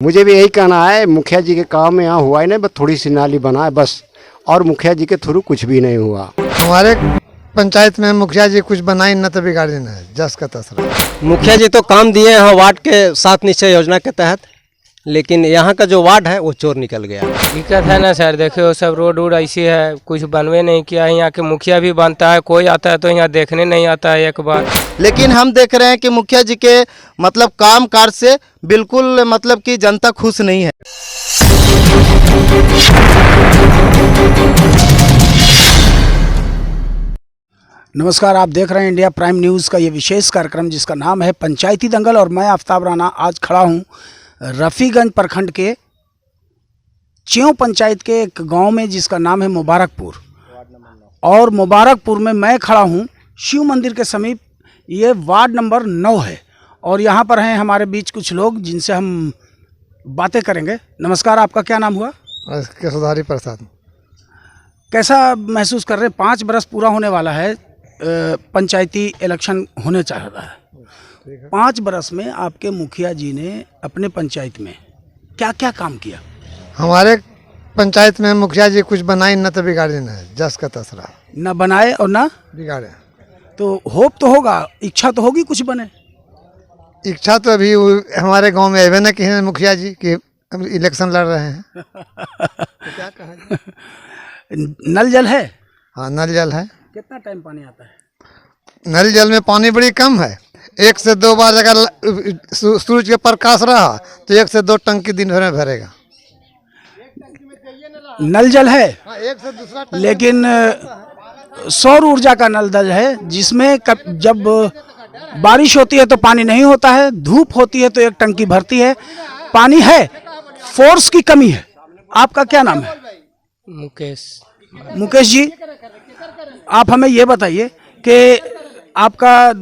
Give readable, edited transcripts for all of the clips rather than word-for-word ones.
मुझे भी यही कहना है, मुखिया जी के काम यहाँ हुआ ही नहीं, बस थोड़ी सी नाली बना है बस, और मुखिया जी के थ्रू कुछ भी नहीं हुआ। हमारे पंचायत में मुखिया जी कुछ बनाई न तो बिगाड़ी न, जस का तसरा। मुखिया जी तो काम दिए हैं वार्ड के 7 निश्चय योजना के तहत, लेकिन यहाँ का जो वार्ड है वो चोर निकल गया। दिक्कत है ना सर, देखिए सब रोड वोड ऐसी है, कुछ बनवे नहीं किया है। यहाँ के मुखिया भी बनता है, कोई आता है तो यहाँ देखने नहीं आता है एक बार। लेकिन हम देख रहे हैं कि मुखिया जी के मतलब काम काज से बिल्कुल मतलब कि जनता खुश नहीं है। नमस्कार, आप देख रहे हैं इंडिया प्राइम न्यूज़ का ये विशेष कार्यक्रम जिसका नाम है पंचायती दंगल, और मैं आफ्ताब राना आज खड़ा हूँ रफ़ीगंज प्रखंड के च्यों पंचायत के एक गांव में जिसका नाम है मुबारकपुर। और मुबारकपुर में मैं खड़ा हूँ शिव मंदिर के समीप, ये वार्ड नंबर 9 है। और यहाँ पर हैं हमारे बीच कुछ लोग जिनसे हम बातें करेंगे। नमस्कार, आपका क्या नाम हुआ? केशवधारी प्रसाद। कैसा महसूस कर रहे हैं? 5 बरस पूरा होने वाला है, पंचायती इलेक्शन होने चाह रहा है। 5 बरस में आपके मुखिया जी ने अपने पंचायत में क्या क्या काम किया? हमारे पंचायत में मुखिया जी कुछ बनाई न तो बिगाड़ी न, जस का तसरा। न बनाए और न बिगाड़े। तो होप तो होगा, इच्छा तो होगी कुछ बने। इच्छा तो अभी हमारे गांव में एवे न कि हैं मुखिया जी कि इलेक्शन लड़ रहे हैं। तो क्या कहा? नल जल है? हाँ, नल जल है। कितना टाइम पानी आता है? नल जल में पानी बड़ी कम है। 1 से 2 बार अगर सूरज के प्रकाश रहा तो 1 से 2 टंकी दिन भर में भरेगा। नल जल है? हाँ, 1 से दूसरा लेकिन सौर ऊर्जा का नल जल है, जिसमें जब बारिश होती है तो पानी नहीं होता है, धूप होती है तो 1 टंकी भरती है। पानी है, फोर्स की कमी है। आपका क्या नाम है? मुकेश जी, आप हमें ये बताइए कि आपका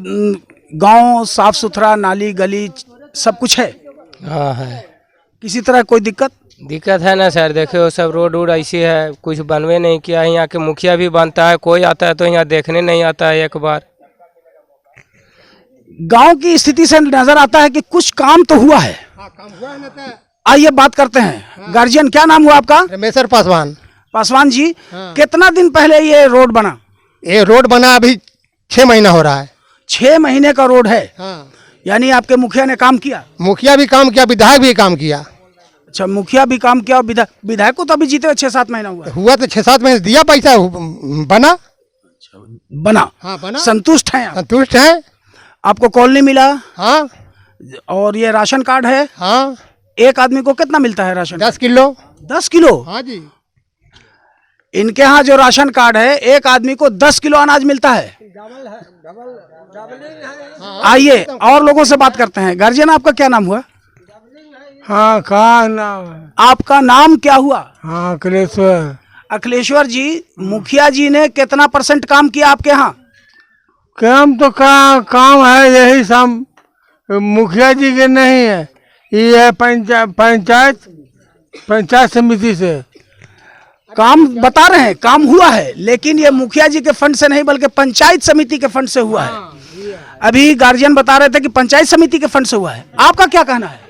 गांव साफ सुथरा, नाली गली सब कुछ है? हाँ है। किसी तरह कोई दिक्कत है ना सर, देखिए सब रोड वोड ऐसी है, कुछ बनवे नहीं किया है। यहाँ के मुखिया भी बनता है, कोई आता है तो यहाँ देखने नहीं आता है एक बार। गांव की स्थिति से नजर आता है कि कुछ काम तो हुआ है। आइए बात करते हैं। गार्जियन, क्या नाम हुआ आपका? रमेश्वर पासवान। पासवान जी, कितना दिन पहले ये रोड बना? ये रोड बना अभी 6 महीना हो रहा है। 6 महीने का रोड है? हाँ। यानी आपके मुखिया ने काम किया? मुखिया भी काम किया, विधायक भी काम किया। अच्छा, मुखिया भी काम किया और विधायक को तो अभी जीते 6-7 महीना हुआ तो 6-7 महीने दिया, पैसा बना। बना? हाँ, बना। संतुष्ट हैं आप? संतुष्ट है। आपको कॉलोनी मिला? हाँ। और ये राशन कार्ड है? हाँ। एक आदमी को कितना मिलता है राशन? 10 किलो। 10 किलो? हाँ जी। इनके यहाँ जो राशन कार्ड है, एक आदमी को 10 किलो अनाज मिलता है। आइए और लोगों से बात करते हैं। गार्जियन, आपका क्या नाम हुआ? हाँ, कहाँ नाम है? आपका नाम क्या हुआ? हाँ, अखिलेश्वर। अखिलेश्वर जी, मुखिया जी ने कितना % काम किया आपके यहाँ? काम तो काम है, यही सब मुखिया जी के नहीं है, ये है पंचायत समिति से काम बता रहे हैं, काम हुआ है, लेकिन ये मुखिया जी के फंड से नहीं बल्कि पंचायत समिति के फंड से हुआ है। अभी गार्जियन बता रहे थे कि पंचायत समिति के फंड से हुआ है। आपका क्या कहना है?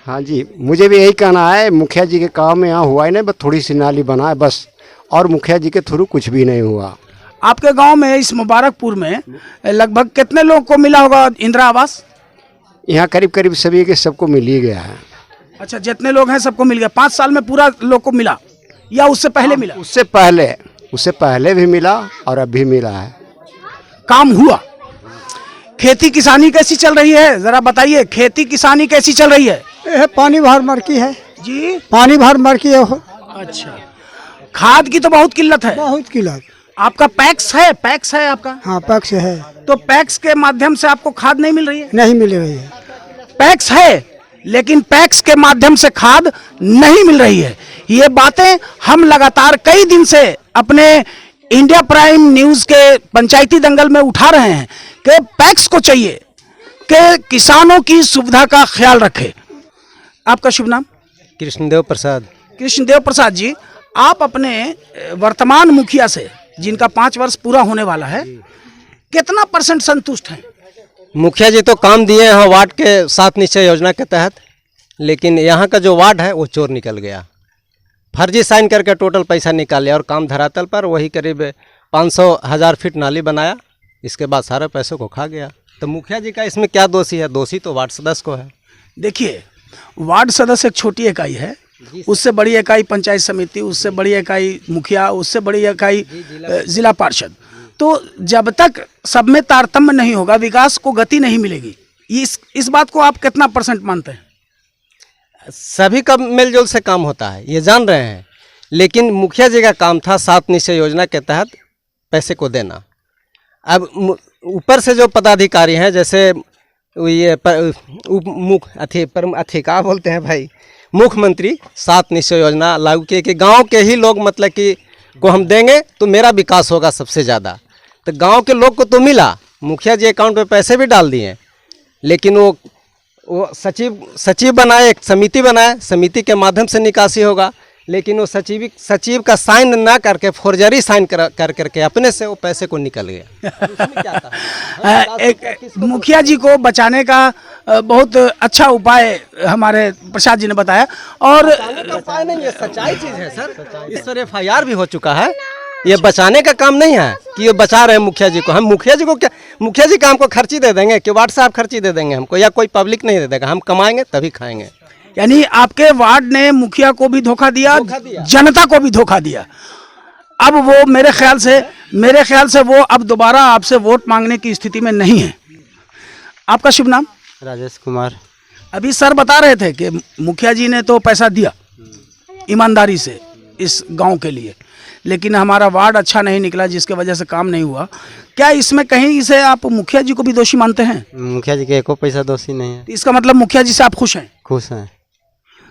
हाँ जी, मुझे भी यही कहना है, मुखिया जी के काम यहाँ हुआ ही नहीं, बस थोड़ी सी नाली बना है बस, और मुखिया जी के थ्रू कुछ भी नहीं हुआ। आपके गांव में इस मुबारकपुर में लगभग कितने लोगों को मिला होगा इंदिरा आवास? यहाँ करीब करीब सभी के सबको मिल ही गया है। अच्छा, जितने लोग हैं सबको मिल गया? 5 साल में पूरा लोग को मिला या उससे पहले मिला? उससे पहले भी मिला और अब भी मिला है। काम हुआ। खेती किसानी कैसी चल रही है, जरा बताइए। खेती किसानी कैसी चल रही है? पानी भर मर की है जी, पानी भर मर की है। अच्छा, खाद की तो बहुत किल्लत है। बहुत किल्लत। आपका पैक्स है? पैक्स है आपका? हाँ, पैक्स है। तो पैक्स के माध्यम से आपको खाद नहीं मिल रही है? नहीं मिल रही है। पैक्स है, लेकिन पैक्स के माध्यम से खाद नहीं मिल रही है। ये बातें हम लगातार कई दिन से अपने इंडिया प्राइम न्यूज़ के पंचायती दंगल में उठा रहे हैं कि पैक्स को चाहिए कि किसानों की सुविधा का ख्याल रखे। आपका शुभ नाम? कृष्णदेव प्रसाद। कृष्णदेव प्रसाद जी, आप अपने वर्तमान मुखिया से, जिनका 5 वर्ष पूरा होने वाला है, कितना % संतुष्ट हैं? मुखिया जी तो काम दिए हैं वार्ड के 7 निश्चय योजना के तहत, लेकिन यहाँ का जो वार्ड है वो चोर निकल गया। फर्जी साइन करके टोटल पैसा निकाल लिया और काम धरातल पर वही करीब 500,000 फीट नाली बनाया। इसके बाद सारे पैसों को खा गया। तो मुखिया जी का इसमें क्या दोषी है? दोषी तो वार्ड सदस्य को है। देखिए, वार्ड सदस्य एक छोटी इकाई है, उससे बड़ी इकाई पंचायत समिति, उससे बड़ी इकाई मुखिया, उससे बड़ी इकाई जिला पार्षद। तो जब तक सब में तारतम्य नहीं होगा, विकास को गति नहीं मिलेगी। इस बात को आप कितना % मानते हैं? सभी का मेलजोल से काम होता है, ये जान रहे हैं, लेकिन मुखिया जी का काम था 7 निश्चय योजना के तहत पैसे को देना। अब ऊपर से जो पदाधिकारी हैं, जैसे ये क्या बोलते हैं भाई, मुख्यमंत्री 7 निश्चय योजना लागू किए कि गांव के ही लोग मतलब कि को हम देंगे तो मेरा विकास होगा सबसे ज़्यादा। तो गांव के लोग को तो मिला, मुखिया जी अकाउंट में पैसे भी डाल दिए, लेकिन वो सचिव बनाए, एक समिति बनाए, समिति के माध्यम से निकासी होगा, लेकिन वो सचिव का साइन ना करके फोर्जरी साइन करके अपने से वो पैसे को निकल गया। उसमें क्या था? एक मुखिया जी को बचाने का बहुत अच्छा उपाय हमारे प्रसाद जी ने बताया। और उपाय नहीं, ये सच्चाई चीज़ है सर। इस पर FIR भी हो चुका है। ये बचाने का काम नहीं है कि ये बचा रहे हैं मुखिया जी को। हम मुखिया जी को क्या, मुखिया जी का हमको खर्ची दे देंगे कि वार्ड साहब खर्ची दे देंगे हमको, या कोई पब्लिक नहीं दे देगा। हम कमाएंगे तभी खाएंगे। यानी आपके वार्ड ने मुखिया को भी धोखा दिया, जनता को भी धोखा दिया। अब वो मेरे ख्याल से वो अब दोबारा आपसे वोट मांगने की स्थिति में नहीं है। आपका शुभ नाम? राजेश कुमार। अभी सर बता रहे थे कि मुखिया जी ने तो पैसा दिया ईमानदारी से इस गांव के लिए, लेकिन हमारा वार्ड अच्छा नहीं निकला, जिसके वजह से काम नहीं हुआ। क्या इसमें कहीं से आप मुखिया जी को भी दोषी मानते हैं? मुखिया जी के एको पैसा दोषी नहीं है। इसका मतलब मुखिया जी से आप खुश हैं? खुश हैं।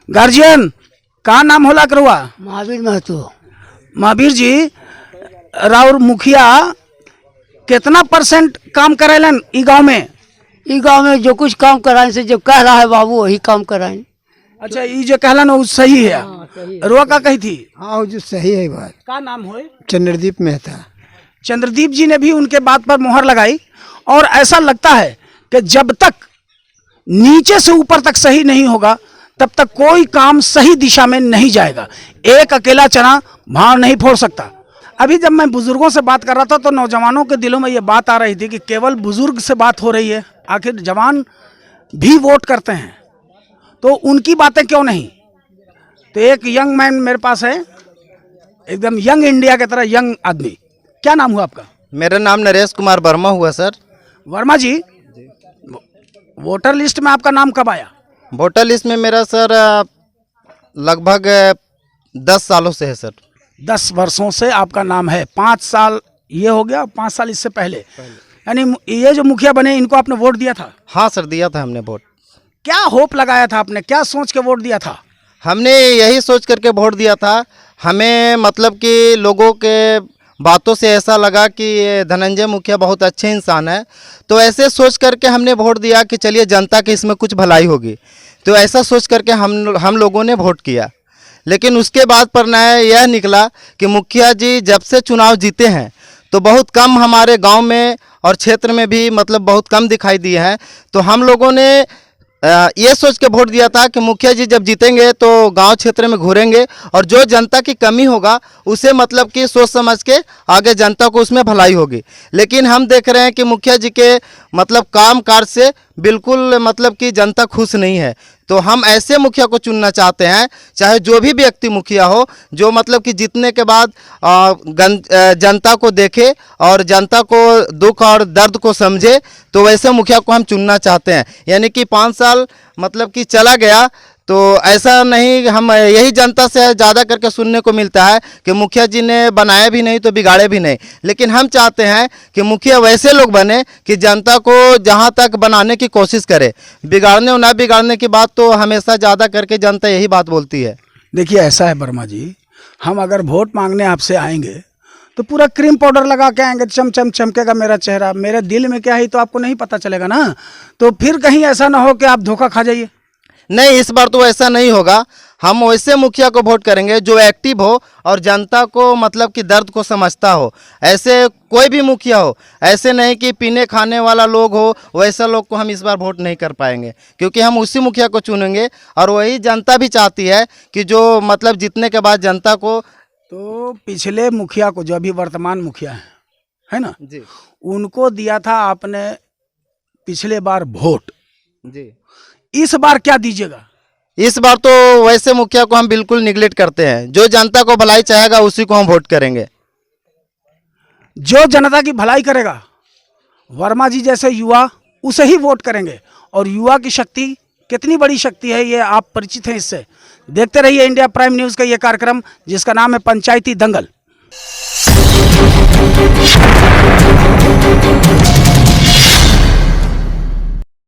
गार्जियन का नाम होला करुआ? महावीर महतो। महावीर जी, राउर मुखिया कितना % काम करेलन ई गांव में? ई गांव में जो कुछ काम कराए से जो कह रहा है बाबू वही काम कराए। अच्छा, ये जो कहलन वो सही है? रुआ का कही थी? हाँ, जो सही है बात। का नाम होए? चंद्रदीप मेहता। चंद्रदीप जी ने भी उनके बात पर मोहर लगाई। और ऐसा लगता है कि जब तक नीचे से ऊपर तक सही नहीं होगा, तब तक कोई काम सही दिशा में नहीं जाएगा। एक अकेला चना भाव नहीं फोड़ सकता। अभी जब मैं बुजुर्गों से बात कर रहा था तो नौजवानों के दिलों में ये बात आ रही थी कि केवल बुजुर्ग से बात हो रही है, आखिर जवान भी वोट करते हैं, तो उनकी बातें क्यों नहीं? तो एक यंग मैन मेरे पास है, एकदम यंग इंडिया की तरह यंग आदमी। क्या नाम हुआ आपका? मेरा नाम नरेश कुमार वर्मा हुआ सर। वर्मा जी, वोटर लिस्ट में आपका नाम कब आया? वोटर लिस्ट में मेरा सर लगभग 10 सालों से है सर। 10 वर्षों से आपका नाम है। 5 साल ये हो गया, 5 साल इससे पहले। यानी ये जो मुखिया बने इनको आपने वोट दिया था? हाँ सर, दिया था हमने वोट। क्या होप लगाया था आपने, क्या सोच के वोट दिया था? हमने यही सोच करके वोट दिया था। हमें मतलब कि लोगों के बातों से ऐसा लगा कि धनंजय मुखिया बहुत अच्छे इंसान है, तो ऐसे सोच करके हमने वोट दिया कि चलिए जनता की इसमें कुछ भलाई होगी। तो ऐसा सोच करके हम लोगों ने वोट किया। लेकिन उसके बाद परिणाम यह निकला कि मुखिया जी जब से चुनाव जीते हैं तो बहुत कम हमारे गांव में और क्षेत्र में भी मतलब बहुत कम दिखाई दिए हैं। तो हम लोगों ने ये सोच के वोट दिया था कि मुखिया जी जब जीतेंगे तो गांव क्षेत्र में घूरेंगे और जो जनता की कमी होगा उसे मतलब कि सोच समझ के आगे जनता को उसमें भलाई होगी। लेकिन हम देख रहे हैं कि मुखिया जी के मतलब काम काज से बिल्कुल मतलब कि जनता खुश नहीं है। तो हम ऐसे मुखिया को चुनना चाहते हैं, चाहे जो भी व्यक्ति मुखिया हो, जो मतलब कि जीतने के बाद जनता को देखे और जनता को दुख और दर्द को समझे, तो वैसे मुखिया को हम चुनना चाहते हैं। यानी कि 5 साल मतलब कि चला गया तो ऐसा नहीं, हम यही जनता से ज़्यादा करके सुनने को मिलता है कि मुखिया जी ने बनाया भी नहीं तो बिगाड़े भी नहीं। लेकिन हम चाहते हैं कि मुखिया वैसे लोग बने कि जनता को जहां तक बनाने की कोशिश करे, बिगाड़ने और ना बिगाड़ने की बात तो हमेशा ज़्यादा करके जनता यही बात बोलती है। देखिए ऐसा है वर्मा जी, हम अगर वोट मांगने आपसे आएंगे तो पूरा क्रीम पाउडर लगा के आएंगे, चम चमकेगा मेरा चेहरा, मेरे दिल में क्या है तो आपको नहीं पता चलेगा ना। तो फिर कहीं ऐसा ना हो कि आप धोखा खा जाइए। नहीं, इस बार तो ऐसा नहीं होगा। हम वैसे मुखिया को वोट करेंगे जो एक्टिव हो और जनता को मतलब कि दर्द को समझता हो। ऐसे कोई भी मुखिया हो, ऐसे नहीं कि पीने खाने वाला लोग हो, वैसा लोग को हम इस बार वोट नहीं कर पाएंगे, क्योंकि हम उसी मुखिया को चुनेंगे और वही जनता भी चाहती है कि जो मतलब जीतने के बाद जनता को। तो पिछले मुखिया को, जो अभी वर्तमान मुखिया है ना जी उनको दिया था आपने पिछले बार वोट, जी इस बार क्या दीजिएगा? इस बार तो वैसे मुखिया को हम बिल्कुल निगलेक्ट करते हैं। जो जनता को भलाई चाहेगा उसी को हम वोट करेंगे। जो जनता की भलाई करेगा, वर्मा जी जैसे युवा, उसे ही वोट करेंगे। और युवा की शक्ति कितनी बड़ी शक्ति है, ये आप परिचित हैं इससे। देखते रहिए इंडिया प्राइम न्यूज़ का ये कार्यक्रम जिसका नाम है पंचायती दंगल।